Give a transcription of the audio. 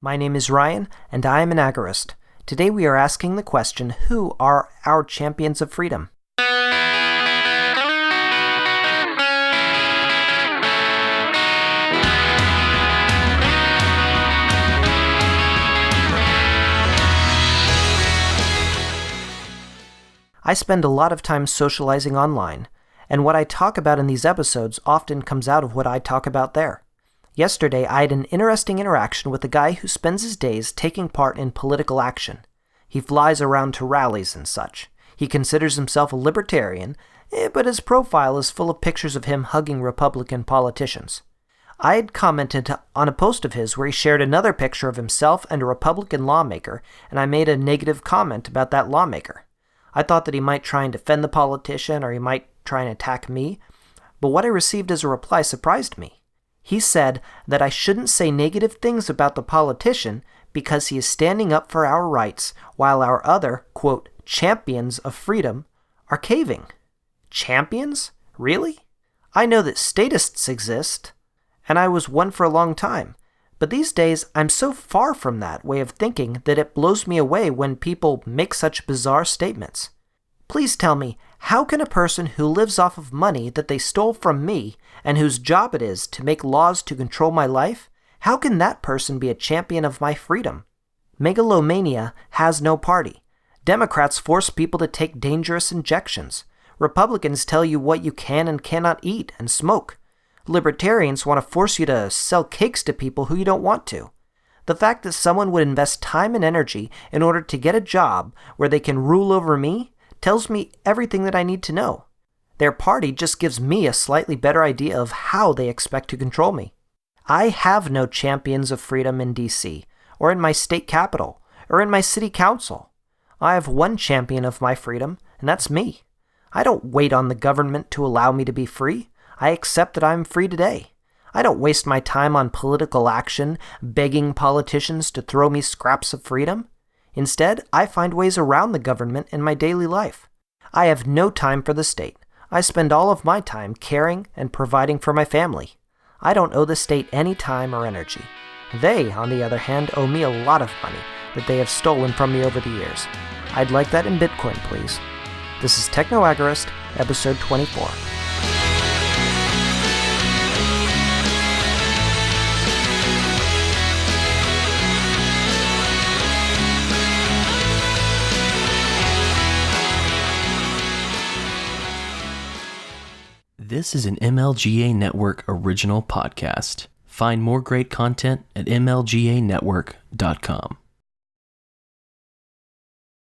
My name is Ryan, and I am an agorist. Today we are asking the question, who are our champions of freedom? I spend a lot of time socializing online, and what I talk about in these episodes often comes out of what I talk about there. Yesterday, I had an interesting interaction with a guy who spends his days taking part in political action. He flies around to rallies and such. He considers himself a libertarian, but his profile is full of pictures of him hugging Republican politicians. I had commented on a post of his where he shared another picture of himself and a Republican lawmaker, and I made a negative comment about that lawmaker. I thought that he might try and defend the politician, or he might try and attack me, but what I received as a reply surprised me. He said that I shouldn't say negative things about the politician because he is standing up for our rights while our other, quote, champions of freedom are caving. Champions? Really? I know that statists exist, and I was one for a long time. But these days, I'm so far from that way of thinking that it blows me away when people make such bizarre statements. Please tell me, how can a person who lives off of money that they stole from me and whose job it is to make laws to control my life, how can that person be a champion of my freedom? Megalomania has no party. Democrats force people to take dangerous injections. Republicans tell you what you can and cannot eat and smoke. Libertarians want to force you to sell cakes to people who you don't want to. The fact that someone would invest time and energy in order to get a job where they can rule over me tells me everything that I need to know. Their party just gives me a slightly better idea of how they expect to control me. I have no champions of freedom in D.C., or in my state capital, or in my city council. I have one champion of my freedom, and that's me. I don't wait on the government to allow me to be free. I accept that I'm free today. I don't waste my time on political action, begging politicians to throw me scraps of freedom. Instead, I find ways around the government in my daily life. I have no time for the state. I spend all of my time caring and providing for my family. I don't owe the state any time or energy. They, on the other hand, owe me a lot of money that they have stolen from me over the years. I'd like that in Bitcoin, please. This is Techno-Agorist, episode 24. This is an MLGA Network original podcast. Find more great content at mlganetwork.com.